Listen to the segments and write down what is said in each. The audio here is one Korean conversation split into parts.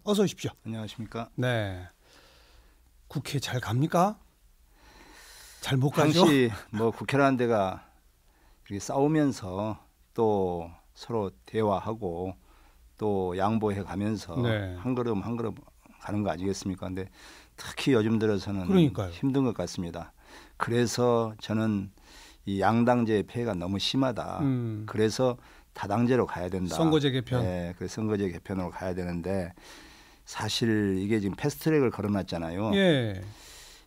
어서 오십시오. 안녕하십니까? 네. 국회 잘 갑니까? 잘 못 가죠? 당시 뭐 국회라는 데가 이렇게 싸우면서 또 서로 대화하고 또 양보해 가면서 네. 한 걸음 한 걸음 가는 거 아니겠습니까? 근데 특히 요즘 들어서는 그러니까요. 힘든 것 같습니다. 그래서 저는 이 양당제의 폐해가 너무 심하다. 그래서 다당제로 가야 된다. 선거제 개편. 네, 그 선거제 개편으로 가야 되는데 사실 이게 지금 패스트트랙을 걸어놨잖아요. 예.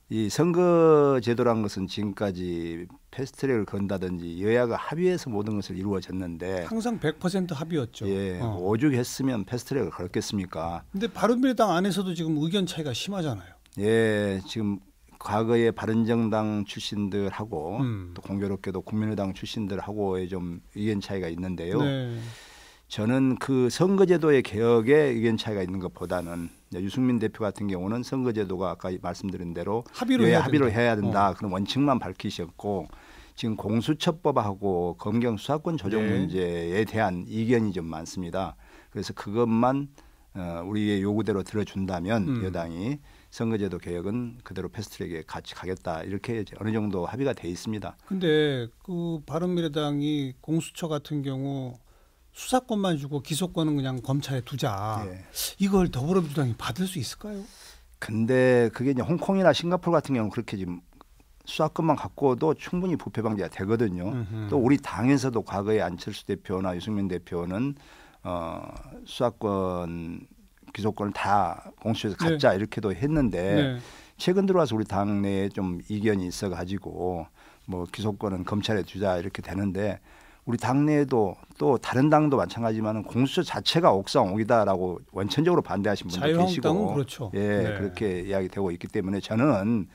이 선거제도란 것은 지금까지 패스트트랙을 건다든지 여야가 합의해서 모든 것을 이루어졌는데 항상 100% 합의였죠. 예, 오죽했으면 패스트트랙을 걸었겠습니까? 근데 바른미래당 안에서도 지금 의견 차이가 심하잖아요. 예, 지금 과거에 바른정당 출신들하고 또 공교롭게도 국민의당 출신들하고의 좀 의견 차이가 있는데요. 네. 저는 그 선거제도의 개혁에 의견 차이가 있는 것보다는 유승민 대표 같은 경우는 선거제도가 아까 말씀드린 대로 합의로 해야 된다. 그런 원칙만 밝히셨고 지금 공수처법하고 검경 수사권 조정 네. 문제에 대한 이견이 좀 많습니다. 그래서 그것만 우리의 요구대로 들어준다면 여당이 선거제도 개혁은 그대로 패스트트랙에 같이 가겠다 이렇게 어느 정도 합의가 돼 있습니다. 근데 그 바른미래당이 공수처 같은 경우 수사권만 주고 기소권은 그냥 검찰에 두자. 예. 이걸 더불어민주당이 받을 수 있을까요? 근데 그게 이제 홍콩이나 싱가포르 같은 경우는 그렇게 지금 수사권만 갖고도 충분히 부패 방지가 되거든요. 또 우리 당에서도 과거에 안철수 대표나 유승민 대표는 수사권, 기소권을 다 공수처에서 갖자 이렇게도 했는데 최근 들어와서 우리 당내에 좀 이견이 있어가지고 뭐 기소권은 검찰에 주자 이렇게 되는데 우리 당내에도 또 다른 당도 마찬가지지만 공수처 자체가 옥상옥이다라고 원천적으로 반대하신 분도 계시고 그렇죠. 예, 그렇게 이야기되고 있기 때문에 저는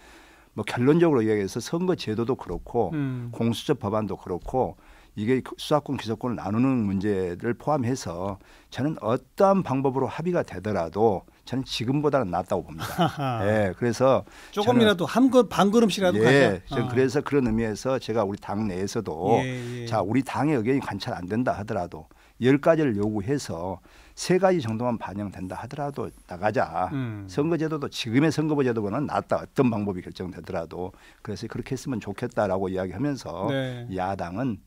뭐 결론적으로 이야기해서 선거제도도 그렇고 공수처 법안도 그렇고 이게 수사권 기소권을 나누는 문제를 포함해서 저는 어떠한 방법으로 합의가 되더라도 저는 지금보다는 낫다고 봅니다. 예, 그래서 조금이라도 반 걸음씩이라도 예, 가자. 저는 그래서 그런 의미에서 제가 우리 당 내에서도 자 우리 당의 의견이 관찰 안 된다 하더라도 10가지를 요구해서 3가지 정도만 반영된다 하더라도 나가자. 선거제도도 지금의 선거제도보다는 낫다. 어떤 방법이 결정되더라도 그래서 그렇게 했으면 좋겠다라고 이야기하면서 야당은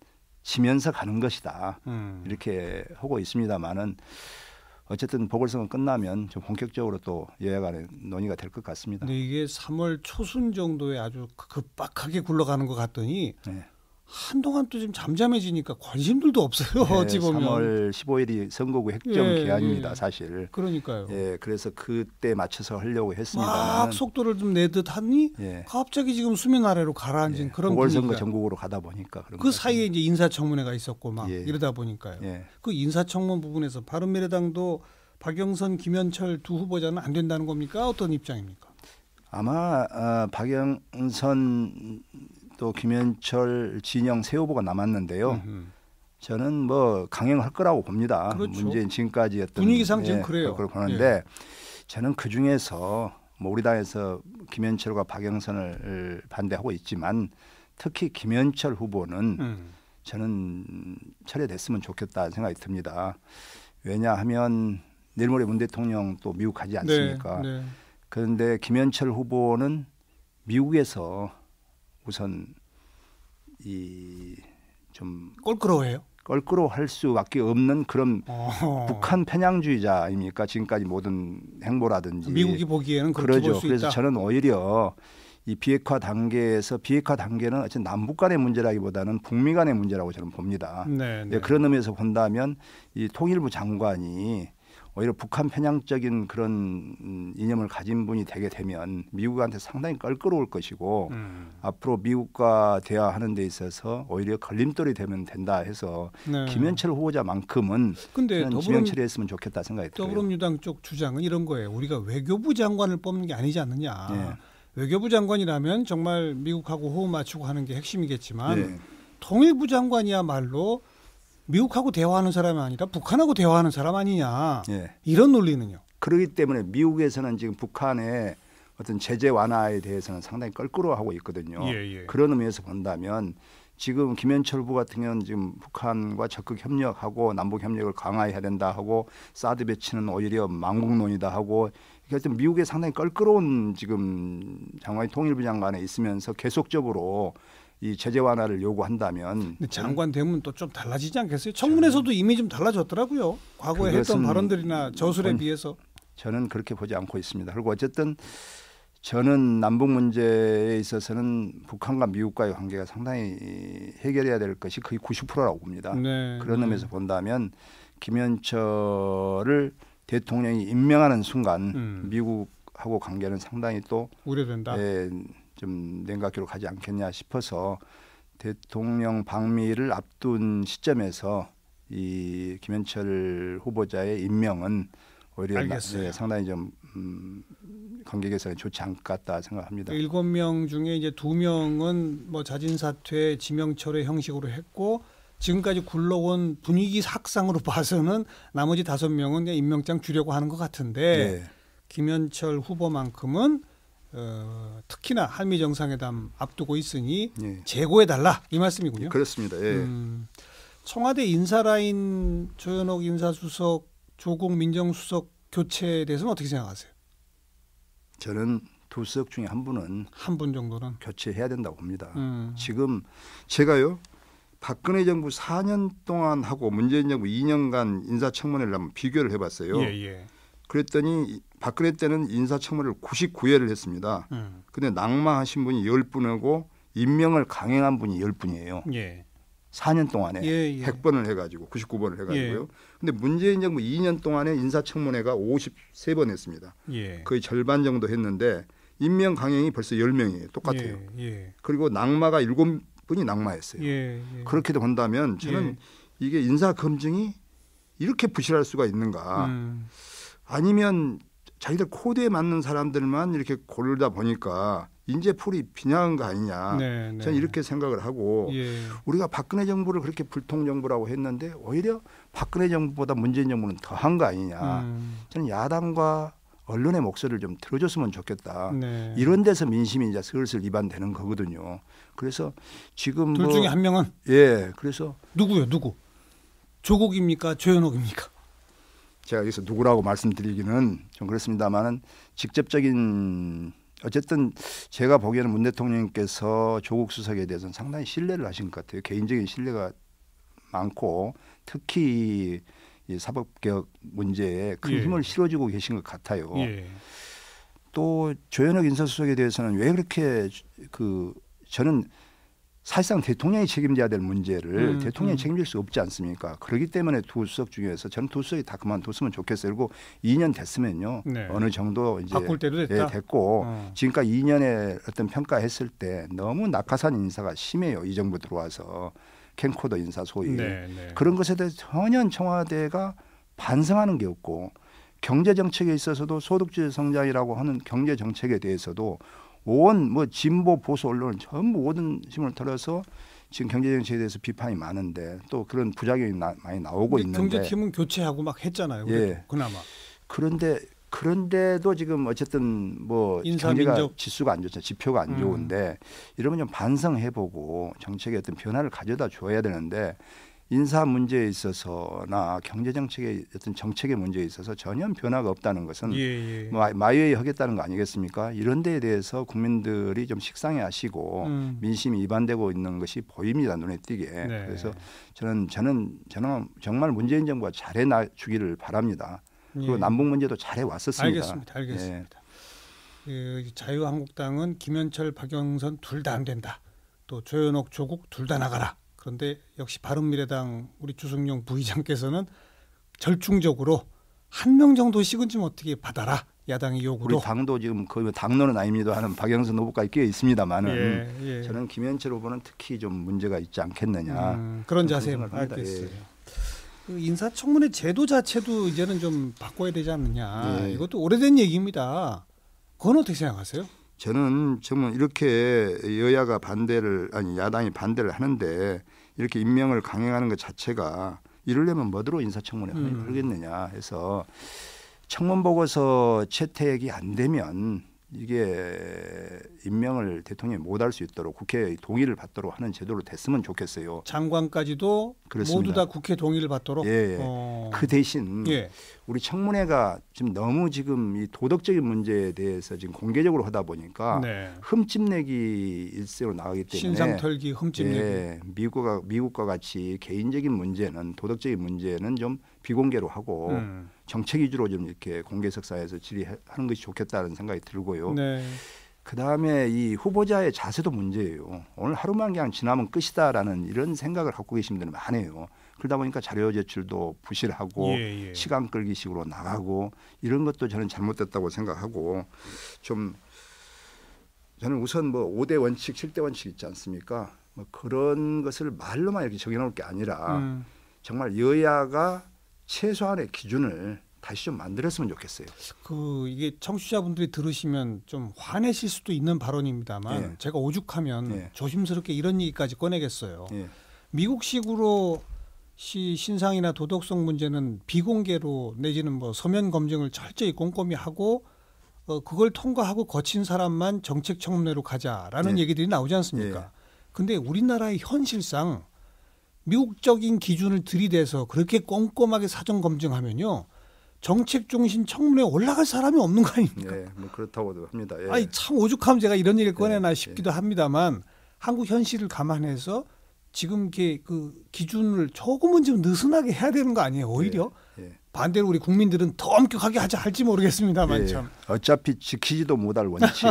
지면서 가는 것이다. 이렇게 하고 있습니다만은 어쨌든 보궐선거 끝나면 좀 본격적으로 또 여야 간의 논의가 될 것 같습니다. 근데 이게 3월 초순 정도에 아주 급박하게 굴러가는 것 같더니 한동안 또 좀 잠잠해지니까 관심들도 없어요. 어찌 보면. 3월 15일이 선거구 핵정 기한입니다. 사실. 그러니까요. 예, 그래서 그때 맞춰서 하려고 했습니다만 막 속도를 좀 내듯 하니 갑자기 지금 수면 아래로 가라앉은 그런 보궐선거 분위기가. 전국으로 가다 보니까 그런 그 사이에 이제 인사청문회가 있었고 막 이러다 보니까요. 그 인사청문 부분에서 바른미래당도 박영선, 김현철 두 후보자는 안 된다는 겁니까? 어떤 입장입니까? 아마 박영선 또 김현철, 진영 세 후보가 남았는데요. 저는 뭐 강행할 거라고 봅니다. 그렇죠. 문재인 지금까지 어떤 분위기상 지금 그래요. 그걸 보는데 저는 그 중에서 뭐 우리 당에서 김현철과 박영선을 반대하고 있지만 특히 김현철 후보는 저는 철회됐으면 좋겠다는 생각이 듭니다. 왜냐하면 내일 모레 문 대통령 또 미국 가지 않습니까? 그런데 김현철 후보는 미국에서 우선 이 좀 껄끄러워해요. 껄끄러워할 수밖에 없는 그런 북한 편향주의자 아닙니까? 지금까지 모든 행보라든지 미국이 보기에는 그렇게 볼 수 있다. 그래서 저는 오히려 이 비핵화 단계는 어쨌든 남북 간의 문제라기보다는 북미 간의 문제라고 저는 봅니다. 그런 의미에서 본다면 이 통일부 장관이 오히려 북한 편향적인 그런 이념을 가진 분이 되게 되면 미국한테 상당히 껄끄러울 것이고 앞으로 미국과 대화하는 데 있어서 오히려 걸림돌이 되면 된다 해서 김현철 후보자만큼은 저는 지명 처리했으면 좋겠다 생각이 들어요. 더불어민주당 쪽 주장은 이런 거예요. 우리가 외교부 장관을 뽑는 게 아니지 않느냐. 외교부 장관이라면 정말 미국하고 호흡 맞추고 하는 게 핵심이겠지만 통일부 장관이야말로 미국하고 대화하는 사람이 아니라 북한하고 대화하는 사람 아니냐. 이런 논리는요. 그렇기 때문에 미국에서는 지금 북한의 어떤 제재 완화에 대해서는 상당히 껄끄러워하고 있거든요. 그런 의미에서 본다면 지금 김현철 후보 같은 경우는 지금 북한과 적극 협력하고 남북 협력을 강화해야 된다 하고 사드 배치는 오히려 망국론이다 하고 하여튼 미국에 상당히 껄끄러운 지금 장관이 통일부 장관에 있으면서 계속적으로 이 제재 완화를 요구한다면 장관 되면 또 좀 달라지지 않겠어요? 청문회에서도 이미 좀 달라졌더라고요. 과거에 했던 발언들이나 저술에 비해서. 저는 그렇게 보지 않고 있습니다. 그리고 어쨌든 저는 남북 문제에 있어서는 북한과 미국과의 관계가 상당히 해결해야 될 것이 거의 90%라고 봅니다. 네, 그런 의미에서 본다면 김현철을 대통령이 임명하는 순간 미국하고 관계는 상당히 또 우려된다. 좀 냉각기로 가지 않겠냐 싶어서 대통령 방미를 앞둔 시점에서 이 김현철 후보자의 임명은 오히려 상당히 좀 관계 개선에 좋지 않을 것 같다 생각합니다. 7명 중에 이제 2명은 뭐 자진 사퇴, 지명 철회 형식으로 했고 지금까지 굴러온 분위기 sắc 상으로 봐서는 나머지 5명은 임명장 주려고 하는 것 같은데 네. 김현철 후보만큼은 특히나 한미 정상회담 앞두고 있으니 네. 재고해달라 이 말씀이군요. 그렇습니다. 예. 청와대 인사라인 조현옥 인사수석, 조국 민정수석 교체에 대해서는 어떻게 생각하세요? 저는 두 수석 중에 한 분 정도는 교체해야 된다고 봅니다. 지금 제가요 박근혜 정부 4년 동안 하고 문재인 정부 2년간 인사청문회를 한번 비교를 해봤어요. 예. 그랬더니 박근혜 때는 인사청문회를 99회를 했습니다. 근데 낙마하신 분이 10분이고 임명을 강행한 분이 10분이에요. 예. 4년 동안에 100번을 해가지고 99번을 해가지고요. 근데 문재인 정부 2년 동안에 인사청문회가 53번 했습니다. 거의 절반 정도 했는데 임명 강행이 벌써 10명이에요. 똑같아요. 그리고 낙마가 7분이 낙마했어요. 그렇게도 본다면 저는 이게 인사 검증이 이렇게 부실할 수가 있는가. 아니면 자기들 코드에 맞는 사람들만 이렇게 고르다 보니까 인재풀이 빈약한 거 아니냐. 저는 이렇게 생각을 하고 우리가 박근혜 정부를 그렇게 불통 정부라고 했는데 오히려 박근혜 정부보다 문재인 정부는 더한 거 아니냐. 저는 야당과 언론의 목소리를 좀 들어줬으면 좋겠다. 이런 데서 민심이 이제 슬슬 이반되는 거거든요. 그래서 지금 둘 중에 한 명은 그래서 누구요? 조국입니까? 조현옥입니까? 제가 여기서 누구라고 말씀드리기는 좀 그렇습니다만은 직접적인 어쨌든 제가 보기에는 문 대통령께서 조국 수석에 대해서는 상당히 신뢰를 하신 것 같아요. 개인적인 신뢰가 많고 특히 이 사법개혁 문제에 큰 힘을 실어주고 계신 것 같아요. 또 조현옥 인사수석에 대해서는 왜 그렇게 저는 사실상 대통령이 책임져야 될 문제를 대통령이 책임질 수 없지 않습니까? 그렇기 때문에 두 수석 중에서 저는 두 수석이 다 그만뒀으면 좋겠어요. 그리고 2년 됐으면요. 어느 정도 이제 바꿀 때도 됐다. 됐고 지금까지 2년의 어떤 평가했을 때 너무 낙하산 인사가 심해요. 이 정부 들어와서 캠코더 인사 소위. 그런 것에 대해서 전혀 청와대가 반성하는 게 없고 경제 정책에 있어서도 소득주의 성장이라고 하는 경제 정책에 대해서도 온 진보 보수 언론은 전부 모든 힘을 털어서 지금 경제 정책에 대해서 비판이 많은데 또 그런 부작용이 많이 나오고 있는데 경제팀은 교체하고 막 했잖아요. 그나마. 그런데도 지금 어쨌든 경제가 지수가 안 좋죠. 지표가 안 좋은데 이러면 좀 반성해보고 정책에 어떤 변화를 가져다 줘야 되는데 인사 문제에 있어서나 경제 정책의 어떤 정책의 문제에 있어서 전혀 변화가 없다는 것은 마이웨이 하겠다는 거 아니겠습니까? 이런 데에 대해서 국민들이 좀 식상해하시고 민심이 이반되고 있는 것이 보입니다. 눈에 띄게. 그래서 저는 정말 문재인 정부가 잘해 주기를 바랍니다. 그리고 남북 문제도 잘해 왔었습니다. 알겠습니다. 자유한국당은 김현철, 박영선 둘 다 안 된다. 또 조현옥, 조국 둘 다 나가라. 그런데 역시 바른미래당 우리 주승용 부의장께서는 절충적으로 한 명 정도씩은 좀 어떻게 받아라. 야당의 요구로. 우리 당도 지금 거의 당론은 아닙니다 하는 박영선 후보까지 끼어 있습니다만은 저는 김현철 후보는 특히 좀 문제가 있지 않겠느냐. 그런 자세 알겠어요. 인사청문회 제도 자체도 이제는 좀 바꿔야 되지 않느냐. 이것도 오래된 얘기입니다. 그건 어떻게 생각하세요? 저는 정말 이렇게 야당이 반대를 하는데 이렇게 임명을 강행하는 것 자체가 이러려면 뭐더러 인사청문회 하겠느냐 해서 청문 보고서 채택이 안 되면 이게 임명을 대통령이 못할 수 있도록 국회의 동의를 받도록 하는 제도로 됐으면 좋겠어요. 장관까지도 그렇습니다. 모두 다 국회 동의를 받도록. 예. 그 대신 우리 청문회가 지금 너무 지금 이 도덕적인 문제에 대해서 지금 공개적으로 하다 보니까 흠집내기 일세로 나가기 때문에 신상털기, 흠집내기. 미국과 같이 개인적인 문제는 도덕적인 문제는 좀 비공개로 하고 정책 위주로 좀 이렇게 공개석상에서 질의하는 것이 좋겠다는 생각이 들고요. 그다음에 이 후보자의 자세도 문제예요. 오늘 하루만 그냥 지나면 끝이다라는 이런 생각을 갖고 계신 분들이 많아요. 그러다 보니까 자료 제출도 부실하고 시간 끌기식으로 나가고 이런 것도 저는 잘못됐다고 생각하고 좀 저는 우선 뭐 5대 원칙, 7대 원칙 있지 않습니까? 뭐 그런 것을 말로만 이렇게 정해놓을 게 아니라 정말 여야가 최소한의 기준을 다시 좀 만들었으면 좋겠어요. 이게 청취자분들이 들으시면 좀 화내실 수도 있는 발언입니다만 제가 오죽하면 조심스럽게 이런 얘기까지 꺼내겠어요. 미국식으로 신상이나 도덕성 문제는 비공개로 내지는 뭐 서면 검증을 철저히 꼼꼼히 하고 그걸 통과하고 거친 사람만 정책 청문회로 가자라는 얘기들이 나오지 않습니까? 근데 우리나라의 현실상 미국적인 기준을 들이대서 그렇게 꼼꼼하게 사전 검증하면요. 정책 중심 청문회에 올라갈 사람이 없는 거 아닙니까? 뭐 그렇다고도 합니다. 아니 참 오죽하면 제가 이런 얘기를 꺼내나 싶기도 합니다만 한국 현실을 감안해서 지금 그 기준을 조금은 좀 느슨하게 해야 되는 거 아니에요? 오히려 반대로 우리 국민들은 더 엄격하게 할지 모르겠습니다만 참. 어차피 지키지도 못할 원칙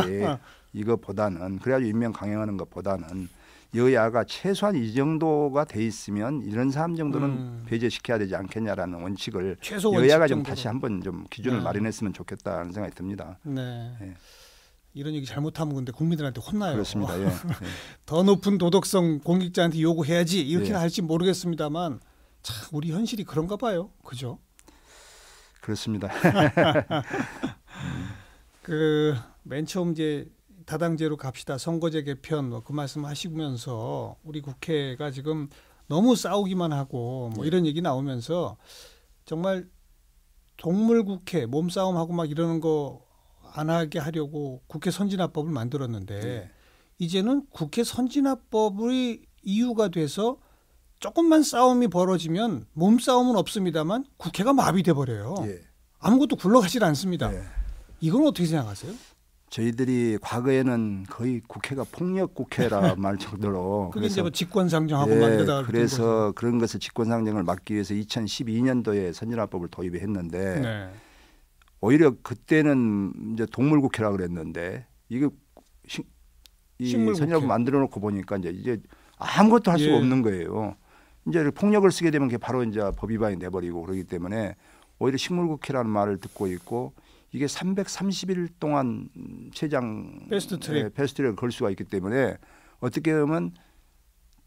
이것보다는 그래가지고 임명 강행하는 것보다는 여야가 최소한 이 정도가 돼 있으면 이런 사람 정도는 배제시켜야 되지 않겠냐라는 원칙을 여야가 좀 다시 한번 좀 기준을 마련했으면 좋겠다는 생각이 듭니다. 이런 얘기 잘못하면 근데 국민들한테 혼나요. 그렇습니다. 더 높은 도덕성 공직자한테 요구해야지 이렇게는 할지 모르겠습니다만 참 우리 현실이 그런가 봐요. 그죠? 그렇습니다. 맨 처음 이제 다당제로 갑시다. 선거제 개편 그 말씀하시면서 우리 국회가 지금 너무 싸우기만 하고 뭐 이런 얘기 나오면서 정말 동물국회 몸싸움하고 막 이러는 거 안 하게 하려고 국회 선진화법을 만들었는데 이제는 국회 선진화법의 이유가 돼서 조금만 싸움이 벌어지면 몸싸움은 없습니다만 국회가 마비돼 버려요. 아무것도 굴러가질 않습니다. 이건 어떻게 생각하세요? 저희들이 과거에는 거의 국회가 폭력 국회라 말 정도로 그게 이제 뭐 직권상정하고 막 이러다가 그래서 그런 것을 직권상정을 막기 위해서 2012년도에 선진화법을 도입했는데 오히려 그때는 이제 동물국회라 그랬는데 이게 이 선진화법 만들어 놓고 보니까 이제 아무것도 할 수가 없는 거예요. 이제 폭력을 쓰게 되면 그게 바로 이제 법 위반이 돼버리고 그러기 때문에 오히려 식물국회라는 말을 듣고 있고 이게 330일 동안 최장 패스트트랙을 걸 수가 있기 때문에 어떻게 보면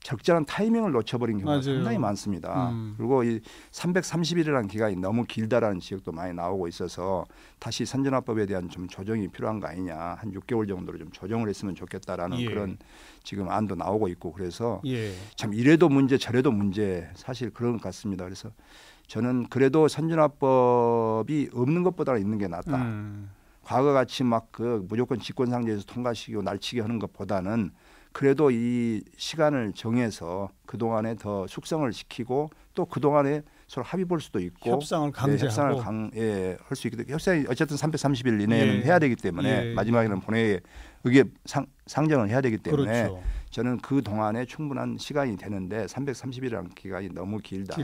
적절한 타이밍을 놓쳐버린 경우가 상당히 많습니다. 그리고 이 330일이라는 기간이 너무 길다라는 지적도 많이 나오고 있어서 다시 선진화법에 대한 좀 조정이 필요한 거 아니냐. 한 6개월 정도로 좀 조정을 했으면 좋겠다라는 그런 지금 안도 나오고 있고 그래서 참 이래도 문제 저래도 문제 사실 그런 것 같습니다. 그래서 저는 그래도 선진화법이 없는 것보다는 있는 게 낫다. 과거 같이 막 무조건 직권상정에서 통과시키고 날치기 하는 것보다는 그래도 이 시간을 정해서 그동안에 더 숙성을 시키고 또 그동안에 서로 합의 볼 수도 있고 협상을 강제하고 할 수 있기 때문에 협상이 어쨌든 330일 이내에는 해야 되기 때문에 마지막에는 본회의에 의결 상정을 해야 되기 때문에 저는 그 동안에 충분한 시간이 되는데 330일이라는 기간이 너무 길다.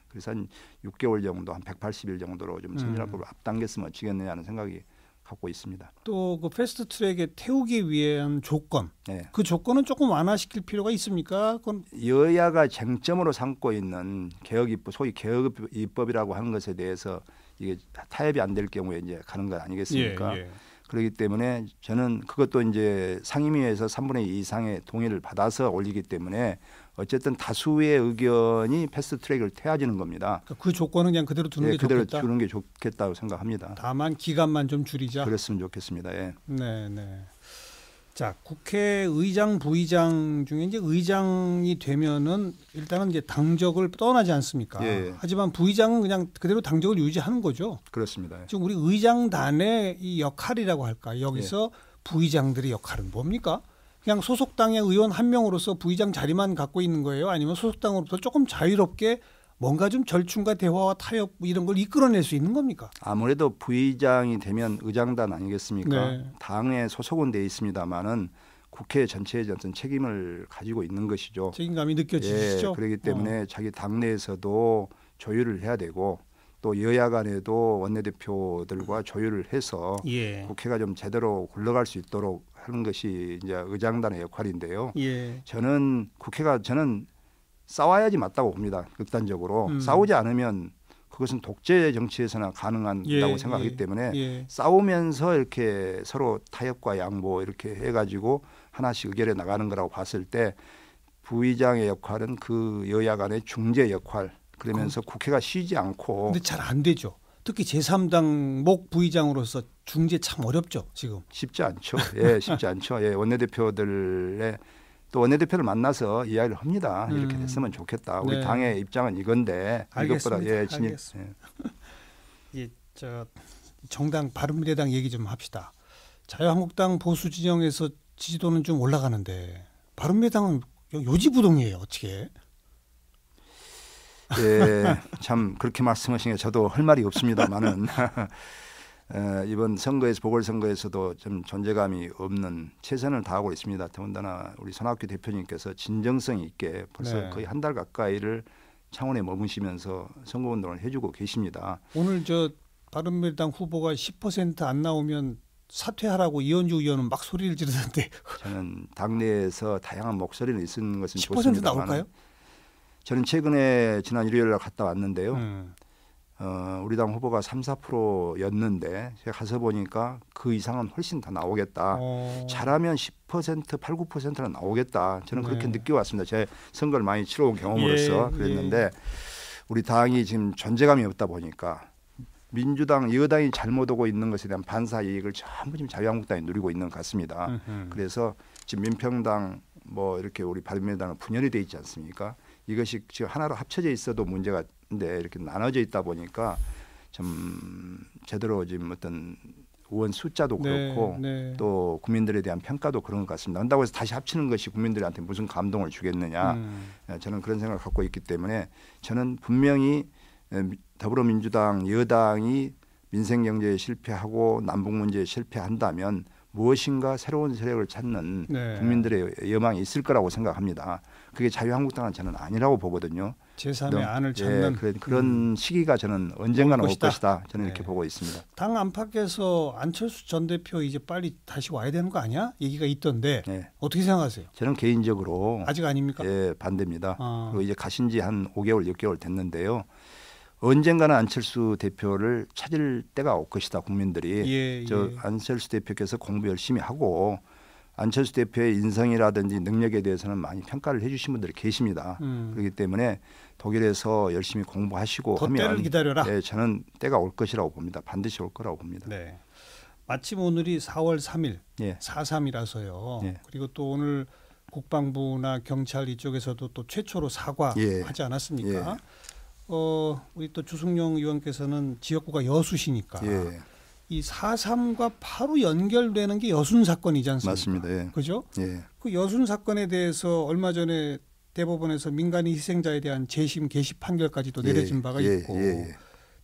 그래서 한 6개월 정도 한 180일 정도로 좀 선진화법을 앞당겼으면 어찌겠느냐는 생각이 갖고 있습니다. 또 그 패스트트랙에 태우기 위한 조건, 그 조건은 조금 완화시킬 필요가 있습니까? 그건 여야가 쟁점으로 삼고 있는 개혁 입법, 소위 개혁 입법이라고 하는 것에 대해서 이게 타협이 안 될 경우에 이제 가는 것 아니겠습니까? 그렇기 때문에 저는 그것도 이제 상임위에서 3분의 2 이상의 동의를 받아서 올리기 때문에 어쨌든 다수의 의견이 패스트트랙을 태워지는 겁니다. 그러니까 그 조건은 그냥 그대로 두는 게 그대로 좋겠다. 주는 게 좋겠다고 생각합니다. 다만 기간만 좀 줄이자. 그랬으면 좋겠습니다. 네. 자, 국회의장, 부의장 중에 이제 의장이 되면은 일단은 이제 당적을 떠나지 않습니까? 하지만 부의장은 그냥 그대로 당적을 유지하는 거죠. 그렇습니다. 지금 우리 의장단의 이 역할이라고 할까? 여기서 부의장들의 역할은 뭡니까? 그냥 소속당의 의원 한 명으로서 부의장 자리만 갖고 있는 거예요? 아니면 소속당으로부터 조금 자유롭게 뭔가 좀 절충과 대화와 타협 이런 걸 이끌어낼 수 있는 겁니까? 아무래도 부의장이 되면 의장단 아니겠습니까? 네. 당에 소속은 돼 있습니다만은 국회 전체의 어떤 책임을 가지고 있는 것이죠. 책임감이 느껴지시죠? 예, 그렇기 때문에 자기 당내에서도 조율을 해야 되고 또 여야 간에도 원내대표들과 조율을 해서 예. 국회가 좀 제대로 굴러갈 수 있도록 하는 것이 이제 의장단의 역할인데요. 예. 저는 싸워야지 맞다고 봅니다. 극단적으로 싸우지 않으면 그것은 독재 정치에서나 가능하다고 생각하기 때문에 싸우면서 이렇게 서로 타협과 양보 이렇게 해가지고 하나씩 의결해 나가는 거라고 봤을 때 부의장의 역할은 그 여야 간의 중재 역할 그러면서 국회가 쉬지 않고. 근데 잘 안 되죠. 특히 제3당 목 부의장으로서 중재 참 어렵죠 지금. 쉽지 않죠. 예, 쉽지 않죠. 예, 원내대표들의 또 원내대표를 만나서 이야기를 합니다. 이렇게 됐으면 좋겠다. 우리 당의 입장은 이건데 알겠습니다. 이것보다 알겠습니다. 저 정당 바른미래당 얘기 좀 합시다. 자유한국당 보수 진영에서 지지도는 좀 올라가는데 바른미래당은 요지부동이에요. 어떻게? 예, 참 그렇게 말씀하신 게 저도 할 말이 없습니다만은 이번 선거에서 보궐선거에서도 좀 존재감이 없는 최선을 다하고 있습니다. 더군다나 우리 손학규 대표님께서 진정성 있게 벌써 거의 한 달 가까이를 창원에 머무시면서 선거운동을 해주고 계십니다. 오늘 저 바른미래당 후보가 10% 안 나오면 사퇴하라고 이현주 의원은 막 소리를 지르던데. 저는 당내에서 다양한 목소리는 있는 것은 10% 좋습니다만 나올까요? 저는 최근에 지난 일요일 날 갔다 왔는데요. 우리 당 후보가 3, 4%였는데 제가 가서 보니까 그 이상은 훨씬 더 나오겠다. 잘하면 10%, 8, 9%는 나오겠다. 저는 그렇게 느껴왔습니다. 제 선거를 많이 치러온 경험으로서 그랬는데 우리 당이 지금 존재감이 없다 보니까 민주당, 여당이 잘못 오고 있는 것에 대한 반사 이익을 전부 지금 자유한국당이 누리고 있는 것 같습니다. 그래서 지금 민평당 뭐 이렇게 우리 바른미래당은 분열이 돼 있지 않습니까? 이것이 지금 하나로 합쳐져 있어도 문제가 있는데 이렇게 나눠져 있다 보니까 좀 제대로 지금 어떤 의원 숫자도 그렇고 또 국민들에 대한 평가도 그런 것 같습니다. 한다고 해서 다시 합치는 것이 국민들한테 무슨 감동을 주겠느냐. 저는 그런 생각을 갖고 있기 때문에 저는 분명히 더불어민주당 여당이 민생경제에 실패하고 남북문제에 실패한다면 무엇인가 새로운 세력을 찾는 국민들의 여망이 있을 거라고 생각합니다. 그게 자유한국당은 저는 아니라고 보거든요. 제3의 안을 찾는 그런 시기가 저는 언젠가는 올 것이다. 저는 이렇게 보고 있습니다. 당 안팎에서 안철수 전 대표 이제 빨리 다시 와야 되는 거 아니야? 얘기가 있던데 어떻게 생각하세요? 저는 개인적으로 아직 아닙니까? 예, 반대입니다. 그리고 이제 가신 지 한 5개월, 6개월 됐는데요. 언젠가는 안철수 대표를 찾을 때가 올 것이다. 국민들이. 안철수 대표께서 공부 열심히 하고 안철수 대표의 인성이라든지 능력에 대해서는 많이 평가를 해 주신 분들이 계십니다. 그렇기 때문에 독일에서 열심히 공부하시고 더 하면 때를 기다려라. 네, 저는 때가 올 것이라고 봅니다. 반드시 올 거라고 봅니다. 네. 마침 오늘이 4월 3일 4.3이라서요. 그리고 또 오늘 국방부나 경찰 이쪽에서도 또 최초로 사과하지 않았습니까? 우리 또 주승용 의원께서는 지역구가 여수시니까 이 4.3과 바로 연결되는 게 여순 사건이지 않습니까? 맞습니다. 그죠? 그 여순 사건에 대해서 얼마 전에 대법원에서 민간인 희생자에 대한 재심 개시 판결까지도 내려진 바가 있고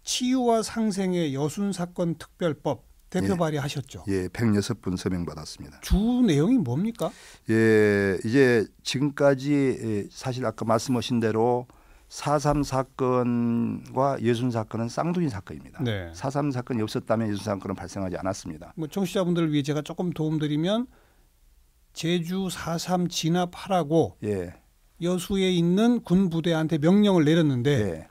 치유와 상생의 여순 사건 특별법 대표 발의하셨죠. 106분 서명 받았습니다. 주 내용이 뭡니까? 이제 지금까지 사실 아까 말씀하신 대로 4.3 사건과 여순 사건은 쌍둥이 사건입니다. 4.3 사건이 없었다면 여순 사건은 발생하지 않았습니다. 뭐 청취자분들을 위해 제가 조금 도움드리면 제주 4.3 진압하라고 여수에 있는 군 부대한테 명령을 내렸는데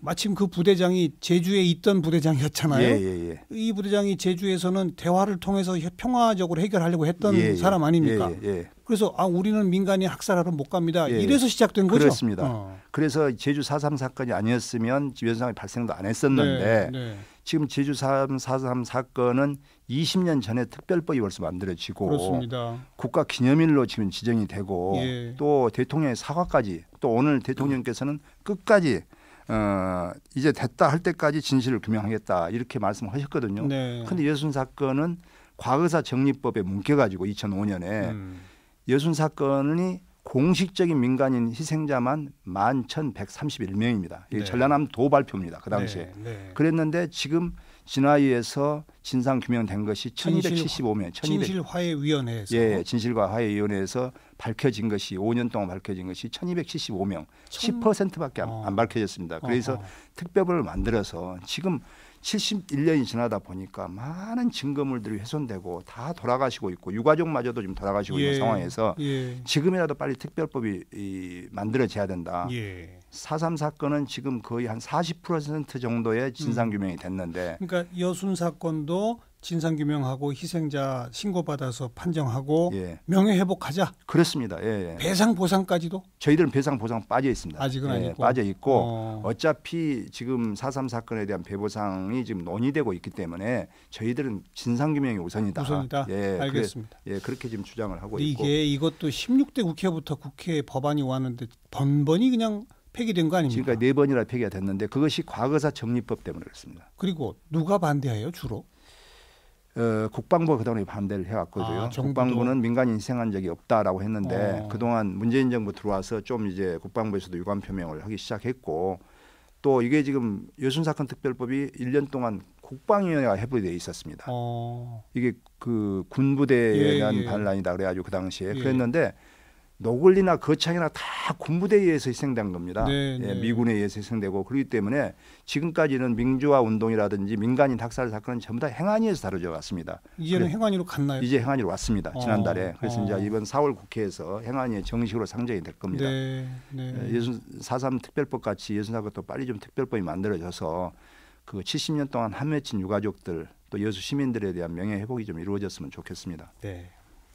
마침 그 부대장이 제주에 있던 부대장이었잖아요. 이 부대장이 제주에서는 대화를 통해서 평화적으로 해결하려고 했던 사람 아닙니까? 그래서 우리는 민간인 학살하러 못 갑니다. 이래서 시작된 거죠. 그렇습니다. 그래서 제주 4.3 사건이 아니었으면 위헌상이 발생도 안 했었는데 지금 제주 4.3 사건은 20년 전에 특별법이 벌써 만들어지고 국가 기념일로 지금 지정이 되고 또 대통령의 사과까지 또 오늘 대통령께서는 끝까지 이제 됐다 할 때까지 진실을 규명하겠다 이렇게 말씀하셨거든요. 그런데 여순 사건은 과거사 정리법에 뭉개가지고 2005년에 여순 사건이 공식적인 민간인 희생자만 11,131명입니다. 이게 네. 전라남도 발표입니다. 그 당시에. 그랬는데 지금 진화위에서 진상 규명된 것이 1,275명. 진실화해위원회에서. 예, 진실과 화해위원회에서 밝혀진 것이 5년 동안 밝혀진 것이 1,275명. 10%밖에 안 밝혀졌습니다. 그래서 특별법을 만들어서 지금 71년이 지나다 보니까 많은 증거물들이 훼손되고 다 돌아가시고 있고 유가족마저도 지금 돌아가시고 있는 상황에서 지금이라도 빨리 특별법이 만들어져야 된다. 4.3 사건은 지금 거의 한 40% 정도의 진상규명이 됐는데 그러니까 여순 사건도 진상규명하고 희생자 신고받아서 판정하고 명예회복하자. 그렇습니다. 배상 보상까지도? 저희들은 배상 보상 빠져 있습니다. 아직은 아니고. 빠져 있고 어차피 지금 4.3 사건에 대한 배보상이 지금 논의되고 있기 때문에 저희들은 진상규명이 우선이다. 알겠습니다. 그렇게 지금 주장을 하고 있고. 이것도 16대 국회부터 국회에 법안이 왔는데 번번이 그냥 폐기된 거 아닙니까? 지금까지 4번이나 폐기가 됐는데 그것이 과거사 정리법 때문에 그렇습니다. 그리고 누가 반대해요 주로? 국방부가 그동안에 반대를 해왔거든요. 국방부는 민간인 희생한 적이 없다라고 했는데 그동안 문재인 정부 들어와서 좀 이제 국방부에서도 유감 표명을 하기 시작했고 또 이게 지금 여순 사건 특별법이 1년 동안 국방위원회가 해부되어 있었습니다. 이게 그 군부대에 대한 반란이다 그래가지고 그 당시에 그랬는데 노글리나 거창이나 다 군부대에 의해서 희생된 겁니다. 미군에 의해서 희생되고 그렇기 때문에 지금까지는 민주화 운동이라든지 민간인 학살 사건은 전부 다 행안위에서 다뤄져 왔습니다. 이제는 행안위로 갔나요? 이제 행안위로 왔습니다. 지난달에. 그래서 이제 이번 4월 국회에서 행안위에 정식으로 상정이 될 겁니다. 여순 4.3 특별법 같이 여순 사건도 빨리 좀 특별법이 만들어져서 그 70년 동안 한맺힌 유가족들 또 여수 시민들에 대한 명예회복이 좀 이루어졌으면 좋겠습니다.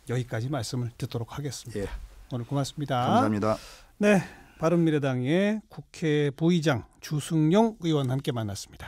여기까지 말씀을 듣도록 하겠습니다. 오늘 고맙습니다. 감사합니다. 네, 바른미래당의 국회 부의장 주승용 의원 함께 만났습니다.